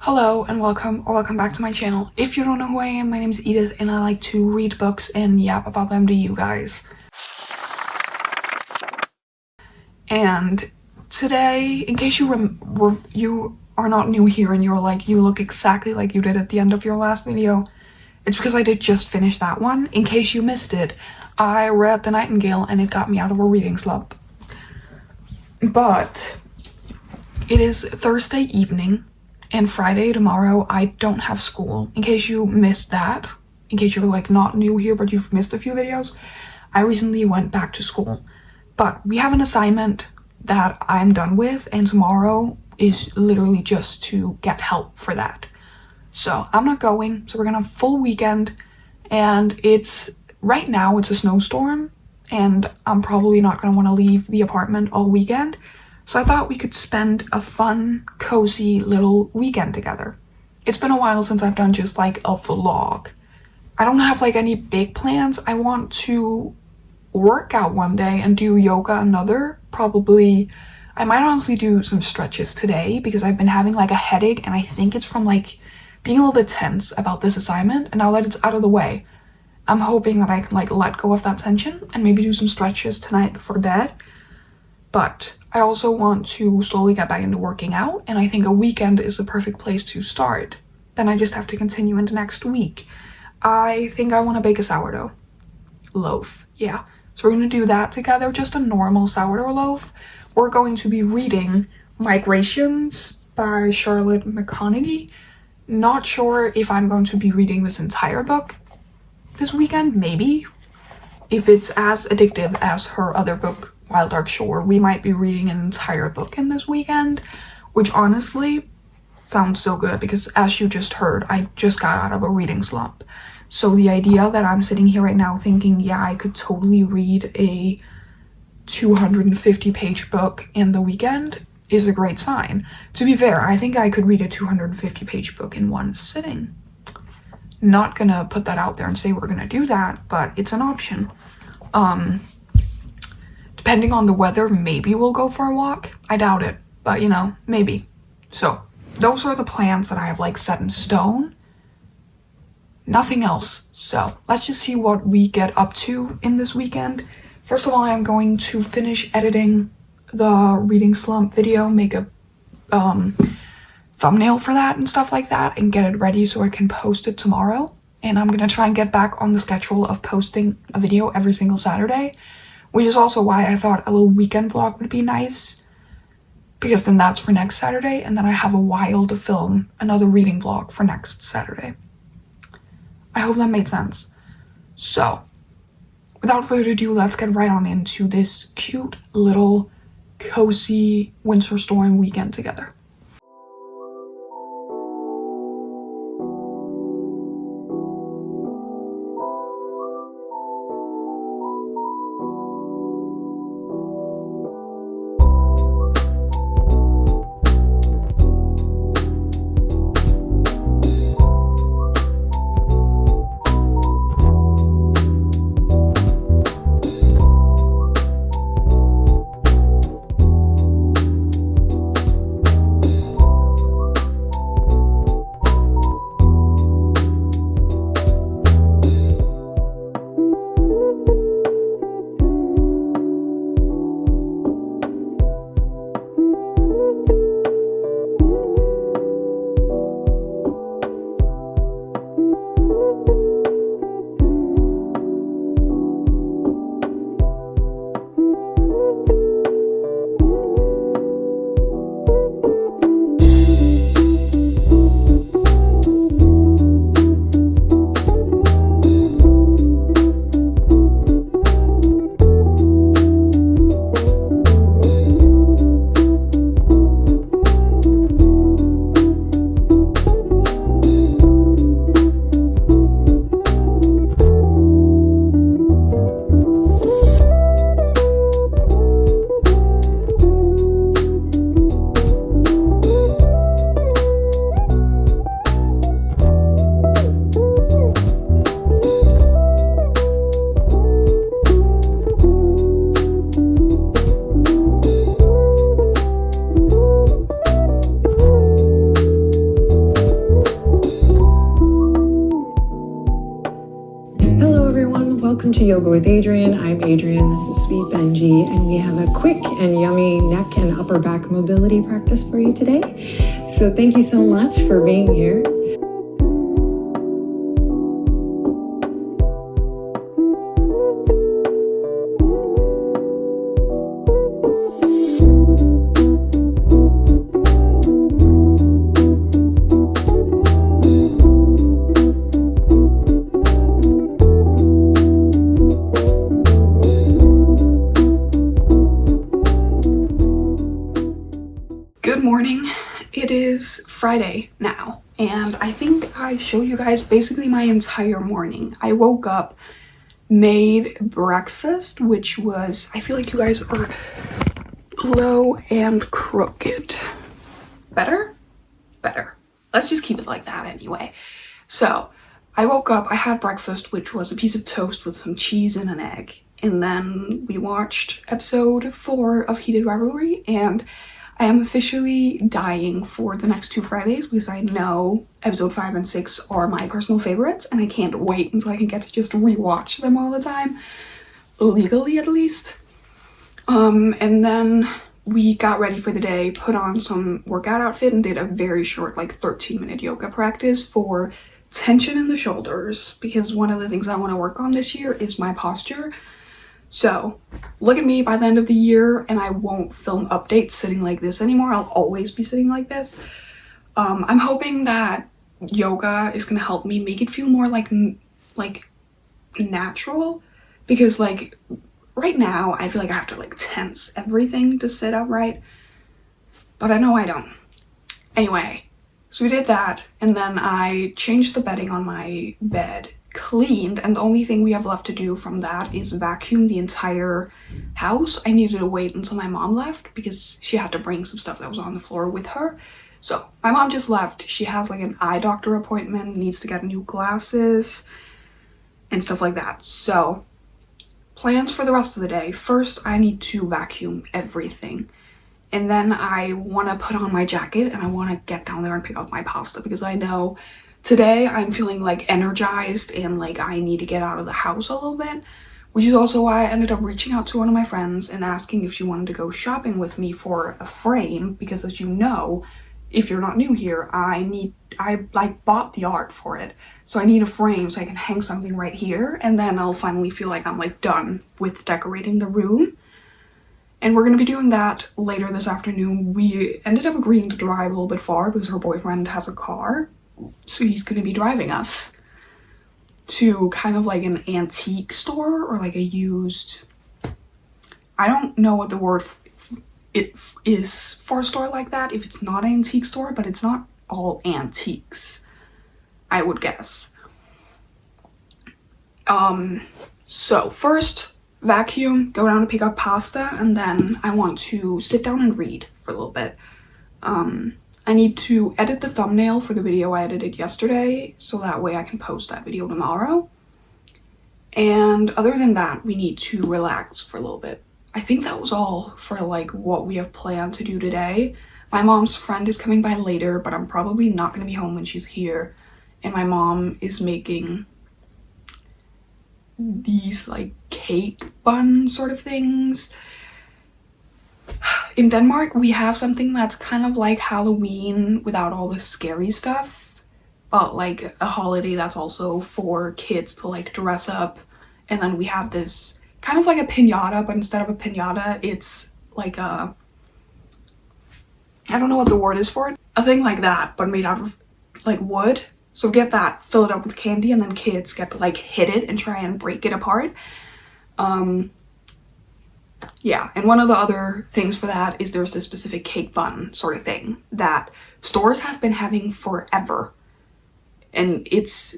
Hello and welcome back to my channel. If you don't know who I am, my name is Edith and I like to read books and yap about them to you guys. And today, in case you are not new here and you're like, you look exactly like you did at the end of your last video, it's because I did just finish that one. In case you missed it, I read The Nightingale and it got me out of a reading slump. But it is Thursday evening. And Friday, tomorrow, I don't have school. In case you missed that, in case you're like not new here but you've missed a few videos, I recently went back to school. But we have an assignment that I'm done with and tomorrow is literally just to get help for that. So I'm not going, so we're gonna have a full weekend and right now it's a snowstorm and I'm probably not gonna wanna leave the apartment all weekend. So I thought we could spend a fun, cozy little weekend together. It's been a while since I've done just like a vlog. I don't have like any big plans. I want to work out one day and do yoga another. Probably, I might honestly do some stretches today because I've been having like a headache and I think it's from like being a little bit tense about this assignment, and now that it's out of the way, I'm hoping that I can like let go of that tension and maybe do some stretches tonight before bed. But I also want to slowly get back into working out, and I think a weekend is the perfect place to start. Then I just have to continue into next week. I think I want to bake a sourdough loaf. Yeah. So we're going to do that together, just a normal sourdough loaf. We're going to be reading Migrations by Charlotte McConaughey. Not sure if I'm going to be reading this entire book this weekend, maybe. If it's as addictive as her other book, Wild Dark Shore, we might be reading an entire book in this weekend, which honestly sounds so good because as you just heard, I just got out of a reading slump. So the idea that I'm sitting here right now thinking, yeah, I could totally read a 250-page book in the weekend is a great sign. To be fair, I think I could read a 250-page book in one sitting. Not gonna put that out there and say we're gonna do that, but it's an option. Depending on the weather, maybe we'll go for a walk. I doubt it, but you know, maybe. So those are the plans that I have like set in stone. Nothing else. So let's just see what we get up to in this weekend. First of all, I'm going to finish editing the reading slump video, make a thumbnail for that and stuff like that, and get it ready so I can post it tomorrow. And I'm gonna try and get back on the schedule of posting a video every single Saturday, which is also why I thought a little weekend vlog would be nice, because then that's for next Saturday, and then I have a while to film another reading vlog for next Saturday. I hope that made sense. So, without further ado, let's get right on into this cute little cozy winter storm weekend together. Yoga with Adrienne. I'm Adrienne, this is Sweet Benji, and we have a quick and yummy neck and upper back mobility practice for you today. So thank you so much for being here. Good morning. It is Friday now, and I think I showed you guys basically my entire morning. I woke up, made breakfast, which was, I feel like you guys are low and crooked. Better? Better. Let's just keep it like that anyway. So, I woke up, I had breakfast, which was a piece of toast with some cheese and an egg. And then we watched episode 4 of Heated Rivalry, and I am officially dying for the next 2 Fridays because I know episode 5 and 6 are my personal favorites, and I can't wait until I can get to just rewatch them all the time, legally at least. And then we got ready for the day, put on some workout outfit, and did a very short, like 13-minute yoga practice for tension in the shoulders, because one of the things I want to work on this year is my posture. So, look at me by the end of the year, and I won't film updates sitting like this anymore. I'll always be sitting like this. I'm hoping that yoga is gonna help me make it feel more like natural, because like right now I feel like I have to like tense everything to sit upright, but I know I don't. Anyway, so we did that, and then I changed the bedding on my bed, cleaned, and the only thing we have left to do from that is vacuum the entire house. I needed to wait until my mom left because she had to bring some stuff that was on the floor with her. So my mom just left. She has like an eye doctor appointment, needs to get new glasses and stuff like that. So plans for the rest of the day. First, I need to vacuum everything. And then I want to put on my jacket and I want to get down there and pick up my pasta, because I know today I'm feeling like energized and like I need to get out of the house a little bit, which is also why I ended up reaching out to one of my friends and asking if she wanted to go shopping with me for a frame, because as you know, if you're not new here, I like bought the art for it. So I need a frame so I can hang something right here, and then I'll finally feel like I'm like done with decorating the room. And we're gonna be doing that later this afternoon. We ended up agreeing to drive a little bit far because her boyfriend has a car. So he's going to be driving us to kind of like an antique store or like a used, I don't know what the word it is for a store like that if it's not an antique store, but it's not all antiques, I would guess. So first, vacuum, go down to pick up pasta, and then I want to sit down and read for a little bit. I need to edit the thumbnail for the video I edited yesterday, so that way I can post that video tomorrow. And other than that, we need to relax for a little bit. I think that was all for like what we have planned to do today. My mom's friend is coming by later, but I'm probably not going to be home when she's here. And my mom is making these like cake bun sort of things. In Denmark, we have something that's kind of like Halloween without all the scary stuff, but like a holiday that's also for kids to like dress up. And then we have this kind of like a piñata, but instead of a piñata, it's like a, I don't know what the word is for it, a thing like that, but made out of like wood. So get that, fill it up with candy, and then kids get to like hit it and try and break it apart. Yeah, and one of the other things for that is there's this specific cake bun sort of thing that stores have been having forever. And it's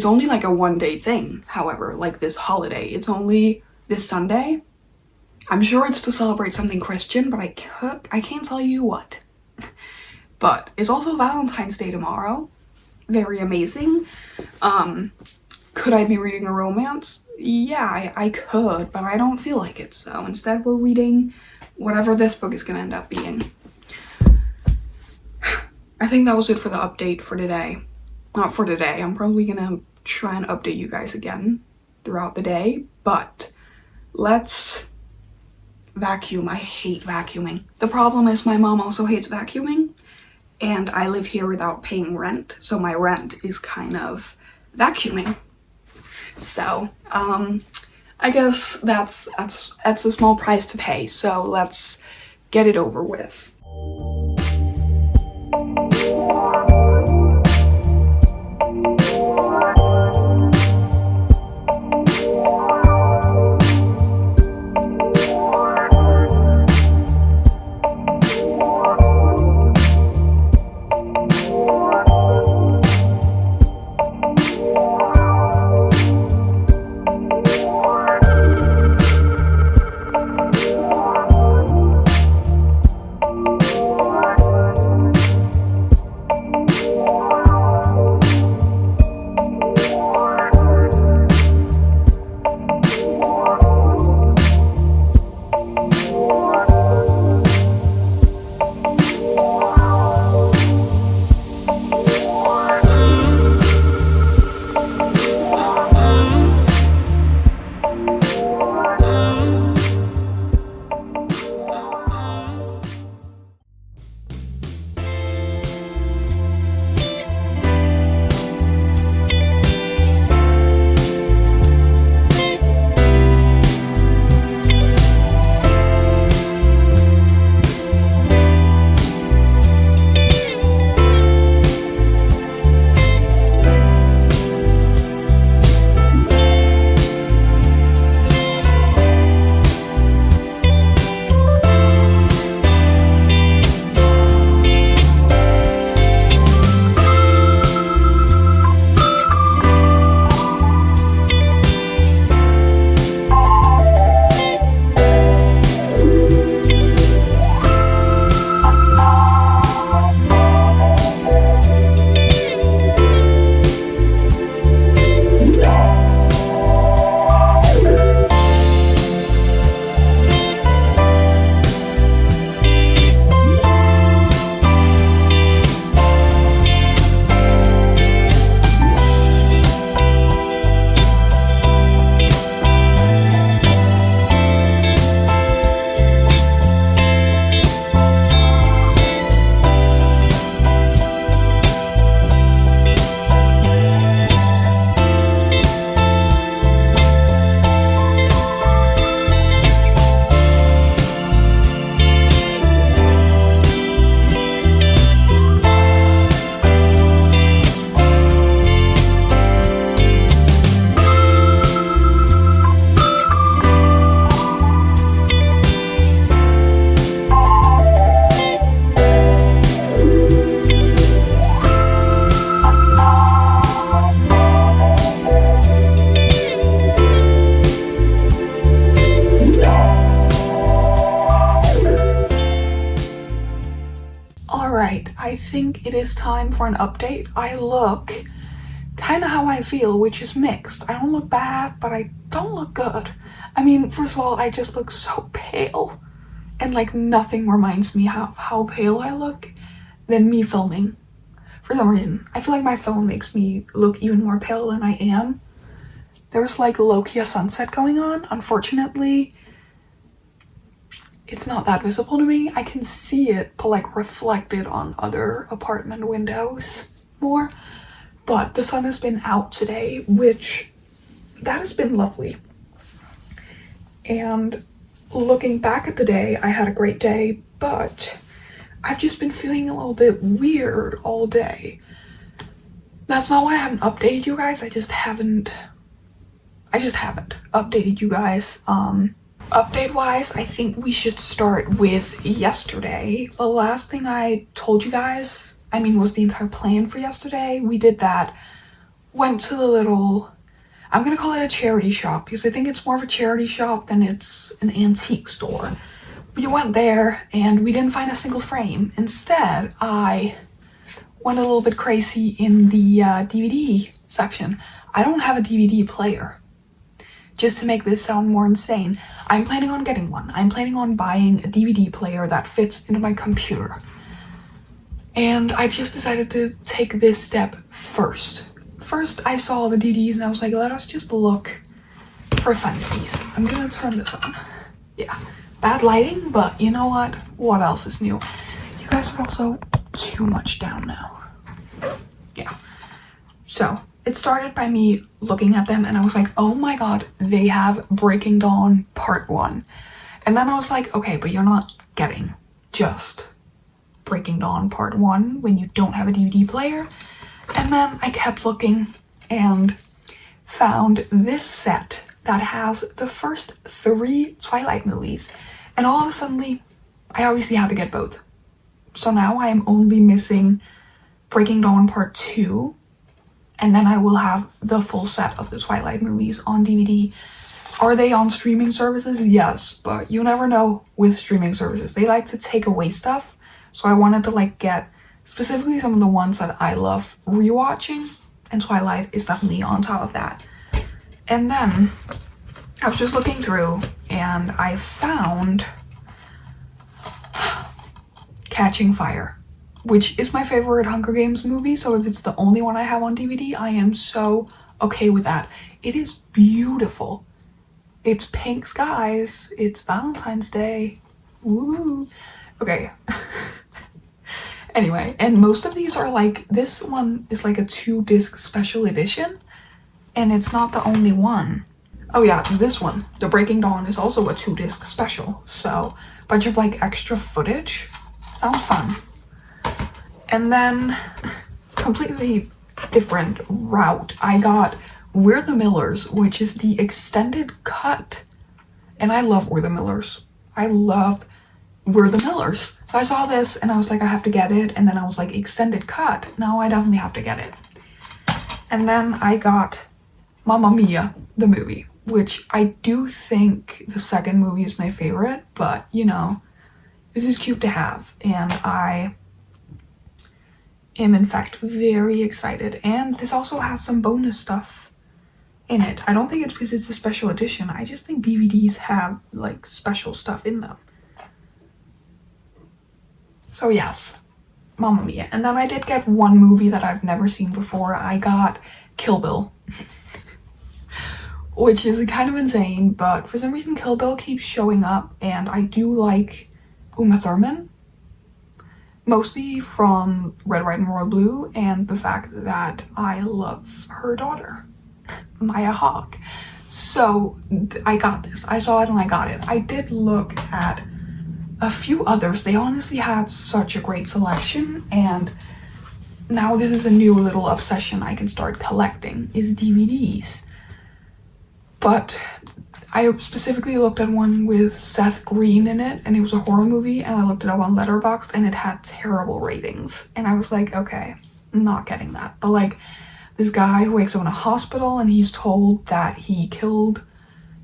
only like a one-day thing, however, like this holiday. It's only this Sunday. I'm sure it's to celebrate something Christian, but I can't tell you what. But it's also Valentine's Day tomorrow. Very amazing. Could I be reading a romance? Yeah, I could, but I don't feel like it, so instead we're reading whatever this book is gonna end up being. I think that was it for the update for today. Not for today, I'm probably gonna try and update you guys again throughout the day, but let's vacuum. I hate vacuuming. The problem is my mom also hates vacuuming, and I live here without paying rent, so my rent is kind of vacuuming. So, I guess that's a small price to pay, so let's get it over with. Alright, I think it is time for an update. I look kind of how I feel, which is mixed. I don't look bad, but I don't look good. I mean, first of all, I just look so pale. And like nothing reminds me how pale I look than me filming. For some reason, I feel like my phone makes me look even more pale than I am. There's like low-key a sunset going on. Unfortunately, it's not that visible to me. I can see it, but like reflected on other apartment windows more. But the sun has been out today, which that has been lovely. And looking back at the day, I had a great day, but I've just been feeling a little bit weird all day. That's not why I haven't updated you guys. I just haven't updated you guys. Update wise, I think we should start with yesterday. The last thing I told you guys, was the entire plan for yesterday. We did that. Went to the little, I'm gonna call it a charity shop because I think it's more of a charity shop than it's an antique store. We went there and we didn't find a single frame. Instead, I went a little bit crazy in the DVD section. I don't have a DVD player. Just to make this sound more insane, I'm planning on getting one. I'm planning on buying a DVD player that fits into my computer. And I just decided to take this step first. First, I saw the DVDs and I was like, let us just look for funsies, I'm gonna turn this on. Yeah, bad lighting, but you know what? What else is new? You guys are also too much down now. Yeah. So it started by me looking at them and I was like, oh my god, they have Breaking Dawn Part 1. And then I was like, okay, but you're not getting just Breaking Dawn Part 1 when you don't have a DVD player. And then I kept looking and found this set that has the first 3 Twilight movies. And all of a sudden, I obviously had to get both. So now I am only missing Breaking Dawn Part 2. And then I will have the full set of the Twilight movies on DVD. Are they on streaming services? Yes, but you never know with streaming services. They like to take away stuff. So I wanted to like get specifically some of the ones that I love rewatching. And Twilight is definitely on top of that. And then I was just looking through and I found Catching Fire, which is my favorite Hunger Games movie. So if it's the only one I have on DVD, I am so okay with that. It is beautiful. It's pink skies. It's Valentine's Day. Woo. Okay. Anyway, and most of these are like, this one is like a 2-disc special edition. And it's not the only one. Oh yeah, this one, The Breaking Dawn, is also a 2-disc special. So, bunch of like extra footage. Sounds fun. And then, completely different route, I got We're the Millers, which is the extended cut. And I love We're the Millers. I love We're the Millers. So I saw this and I was like, I have to get it. And then I was like, extended cut. Now I definitely have to get it. And then I got Mamma Mia, the movie, which I do think the second movie is my favorite, but you know, this is cute to have. And I am in fact very excited. And this also has some bonus stuff in it. I don't think it's because it's a special edition. I just think DVDs have like special stuff in them. So yes, Mamma Mia. And then I did get one movie that I've never seen before. I got Kill Bill. Which is kind of insane, but for some reason Kill Bill keeps showing up, and I do like Uma Thurman. Mostly from Red, White, and Royal Blue, and the fact that I love her daughter, Maya Hawke. So I got this. I saw it and I got it. I did look at a few others. They honestly had such a great selection, and now this is a new little obsession I can start collecting, is DVDs. But I specifically looked at one with Seth Green in it, and it was a horror movie, and I looked it up on Letterboxd, and it had terrible ratings. And I was like, okay, I'm not getting that. But like, this guy who wakes up in a hospital, and he's told that he killed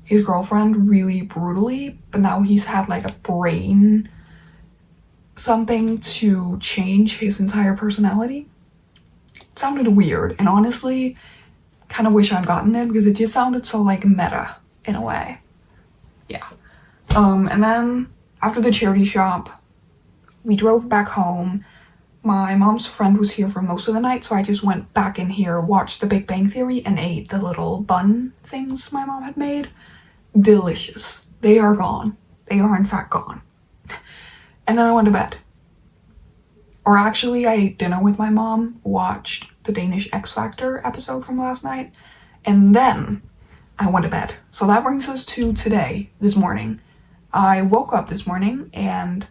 his girlfriend really brutally, but now he's had like a brain something to change his entire personality. It sounded weird, and honestly, kind of wish I'd gotten it because it just sounded so like meta in a way. Yeah. And then after the charity shop, we drove back home. My mom's friend was here for most of the night, so I just went back in here, watched The Big Bang Theory, and ate the little bun things my mom had made. Delicious. They are gone. They are in fact gone. And then I went to bed. Or actually, I ate dinner with my mom, watched the Danish X Factor episode from last night, and then I went to bed. So that brings us to today, this morning. I woke up this morning and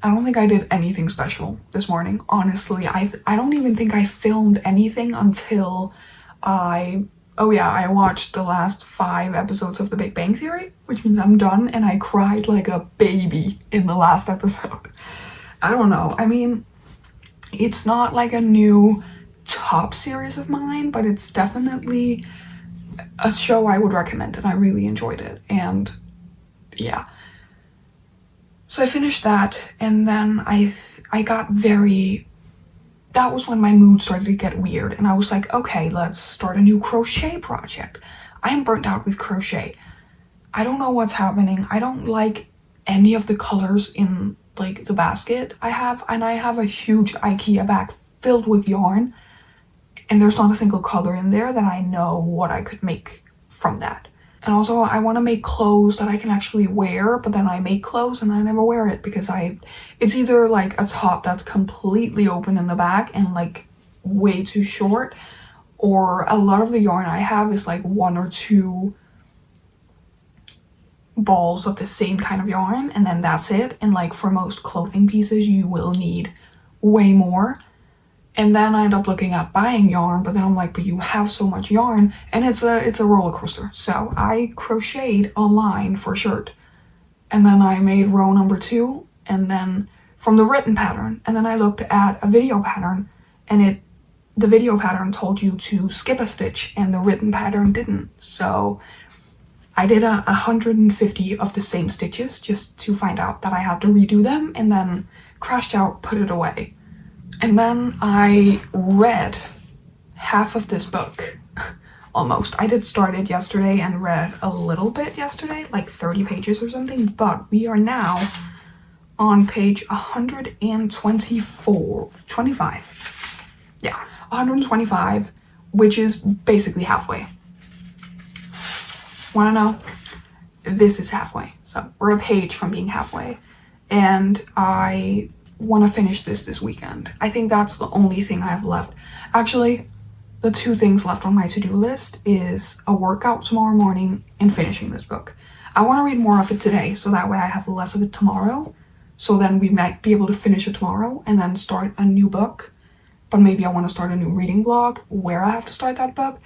I don't think I did anything special this morning. Honestly, I don't even think I filmed anything until I watched the last 5 episodes of The Big Bang Theory, which means I'm done, and I cried like a baby in the last episode. I don't know. I mean, it's not like a new top series of mine, but it's definitely a show I would recommend, and I really enjoyed it. And yeah. So I finished that, and then I got very... That was when my mood started to get weird, and I was like, okay, let's start a new crochet project. I am burnt out with crochet. I don't know what's happening. I don't like any of the colors in like the basket I have, and I have a huge IKEA bag filled with yarn, and there's not a single color in there that I know what I could make from that. And also I want to make clothes that I can actually wear, but then I make clothes and I never wear it because it's either like a top that's completely open in the back and like way too short, or a lot of the yarn I have is like 1 or 2 balls of the same kind of yarn and then that's it. And like for most clothing pieces you will need way more. And then I end up looking at buying yarn, but then I'm like, but you have so much yarn, and it's a roller coaster. So I crocheted a line for a shirt, and then I made row number 2, and then from the written pattern, and then I looked at a video pattern, and the video pattern told you to skip a stitch, and the written pattern didn't. So I did 150 of the same stitches just to find out that I had to redo them, and then crashed out, put it away. And then I read half of this book, almost. I did start it yesterday and read a little bit yesterday, like 30 pages or something, but we are now on page 125. Yeah, 125, which is basically halfway. Wanna know? This is halfway. So we're a page from being halfway. And I want to finish this weekend. I think that's the only thing I have left. Actually, the 2 things left on my to-do list is a workout tomorrow morning and finishing this book. I want to read more of it today, so that way I have less of it tomorrow. So then we might be able to finish it tomorrow and then start a new book. But maybe I want to start a new reading vlog where I have to start that book.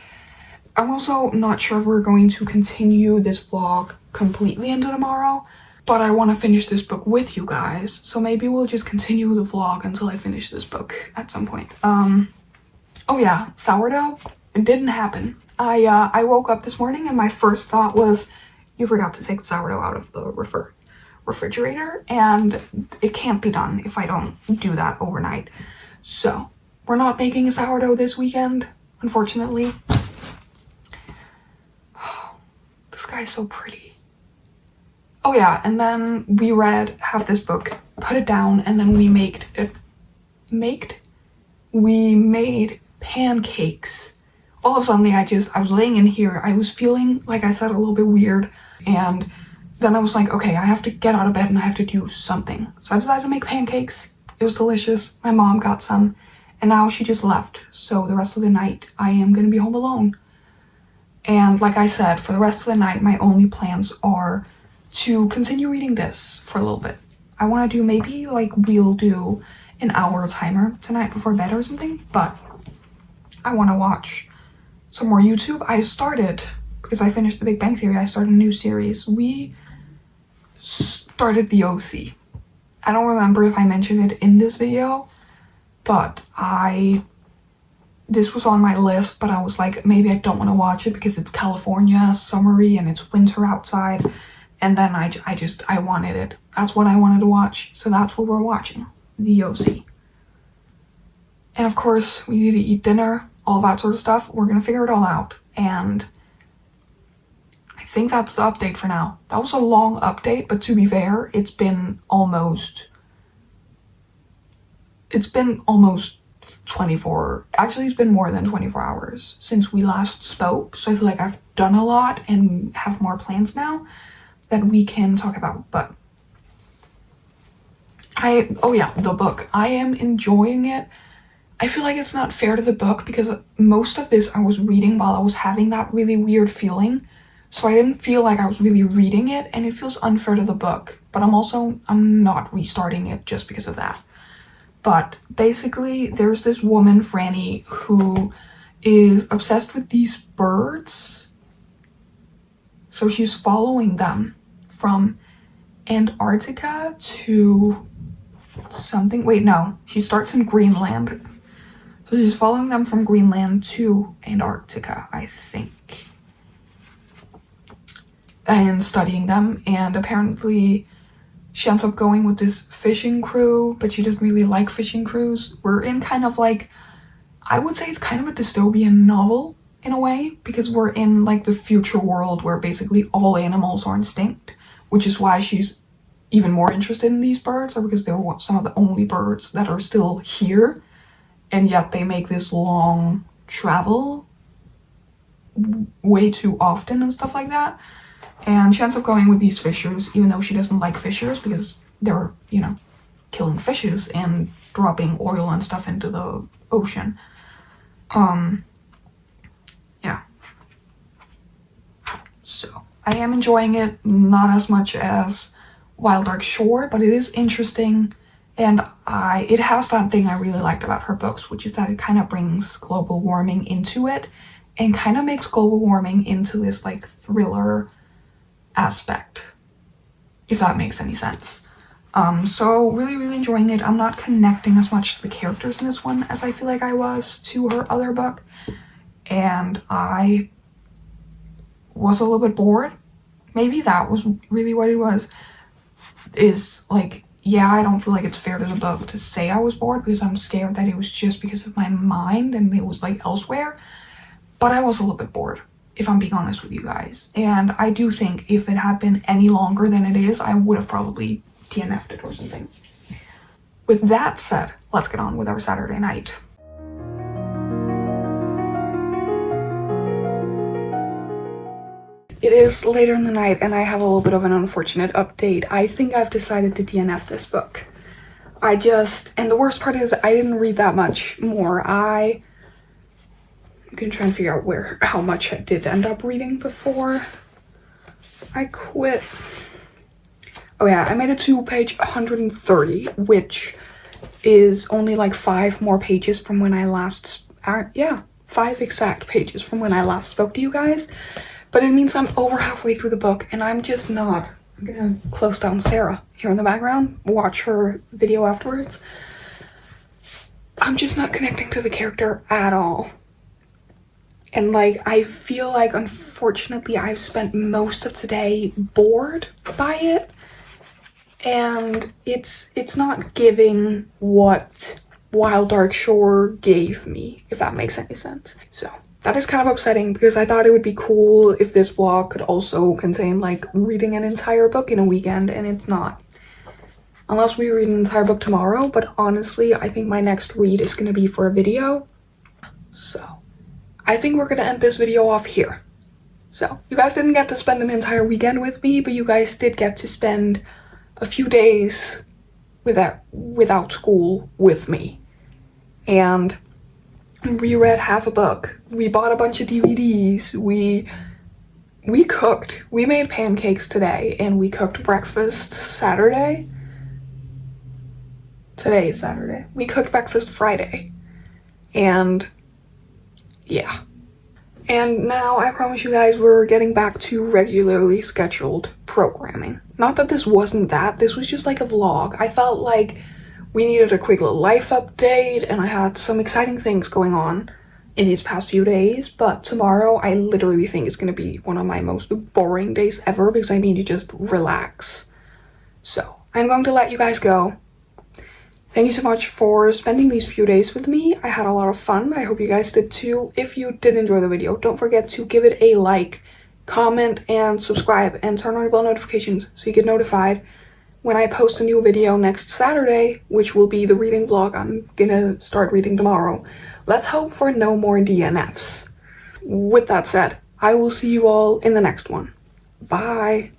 I'm also not sure if we're going to continue this vlog completely into tomorrow, but I want to finish this book with you guys, so maybe we'll just continue the vlog until I finish this book at some point. Oh yeah, sourdough, it didn't happen. I woke up this morning and my first thought was, you forgot to take the sourdough out of the refrigerator, and it can't be done if I don't do that overnight. So we're not making a sourdough this weekend, unfortunately. The sky's so pretty. Oh yeah, and then we read half this book, put it down, and then we made pancakes. All of a sudden I was laying in here, I was feeling, like I said, a little bit weird, and then I was like, okay, I have to get out of bed and I have to do something. So I decided to make pancakes. It was delicious. My mom got some, and now she just left. So the rest of the night I am gonna be home alone. And like I said, for the rest of the night, my only plans are to continue reading this for a little bit. I want to do, maybe like we'll do an hour timer tonight before bed or something, but I want to watch some more YouTube. I started, because I finished The Big Bang Theory, I started a new series. We started The OC. I don't remember if I mentioned it in this video, but this was on my list, but I was like, maybe I don't want to watch it because it's California, summery, and it's winter outside. And then I wanted it. That's what I wanted to watch. So that's what we're watching. The OC. And of course, we need to eat dinner, all that sort of stuff. We're gonna figure it all out. And I think that's the update for now. That was a long update, but to be fair, it's been almost 24, actually it's been more than 24 hours since we last spoke. So I feel like I've done a lot and have more plans now that we can talk about. But oh yeah, the book. I am enjoying it. I feel like it's not fair to the book because most of this I was reading while I was having that really weird feeling. So I didn't feel like I was really reading it, and it feels unfair to the book. But I'm not restarting it just because of that. But basically, there's this woman, Franny, who is obsessed with these birds. So she's following them from Antarctica to something. Wait, no. She starts in Greenland. So she's following them from Greenland to Antarctica, I think. And studying them. And apparently she ends up going with this fishing crew, but she doesn't really like fishing crews. We're in kind of like, I would say it's kind of a dystopian novel in a way, because we're in like the future world where basically all animals are extinct, which is why she's even more interested in these birds, or because they're some of the only birds that are still here, and yet they make this long travel way too often and stuff like that. And she ends up going with these fishers, even though she doesn't like fishers because they're, you know, killing fishes and dropping oil and stuff into the ocean. Yeah. So I am enjoying it, not as much as Wild Dark Shore, but it is interesting. And it has that thing I really liked about her books, which is that it kind of brings global warming into it and kind of makes global warming into this like thriller aspect, if that makes any sense. So really enjoying it. I'm not connecting as much to the characters in this one as I feel like I was to her other book, and I was a little bit bored. Maybe that was really what it was, is like, yeah, I don't feel like it's fair to the book to say I was bored because I'm scared that it was just because of my mind and it was like elsewhere, but I was a little bit bored, if I'm being honest with you guys. And I do think if it had been any longer than it is, I would have probably DNF'd it or something. With that said, let's get on with our Saturday night. It is later in the night and I have a little bit of an unfortunate update. I think I've decided to DNF this book. And the worst part is I didn't read that much more. I'm gonna try and figure out how much I did end up reading before I quit. Oh yeah, I made it to page 130, which is only like 5 more pages from when I last, 5 exact pages from when I last spoke to you guys. But it means I'm over halfway through the book and I'm just not. I'm gonna close down Sarah here in the background, watch her video afterwards. I'm just not connecting to the character at all. And like, I feel like unfortunately I've spent most of today bored by it. And it's not giving what Wild Dark Shore gave me, if that makes any sense. So that is kind of upsetting because I thought it would be cool if this vlog could also contain like reading an entire book in a weekend, and it's not. Unless we read an entire book tomorrow, but honestly, I think my next read is gonna be for a video. So I think we're gonna end this video off here. So you guys didn't get to spend an entire weekend with me, but you guys did get to spend a few days without school with me. And we read half a book. We bought a bunch of DVDs. We cooked. We made pancakes today and we cooked breakfast Saturday. Today is Saturday. We cooked breakfast Friday. And yeah. And now I promise you guys we're getting back to regularly scheduled programming. Not that this wasn't that, this was just like a vlog. I felt like we needed a quick little life update and I had some exciting things going on in these past few days, but tomorrow I literally think it's gonna be one of my most boring days ever because I need to just relax. So I'm going to let you guys go. Thank you so much for spending these few days with me. I had a lot of fun. I hope you guys did too. If you did enjoy the video, don't forget to give it a like, comment, and subscribe, and turn on your bell notifications so you get notified when I post a new video next Saturday, which will be the reading vlog I'm gonna start reading tomorrow. Let's hope for no more DNFs. With that said, I will see you all in the next one. Bye.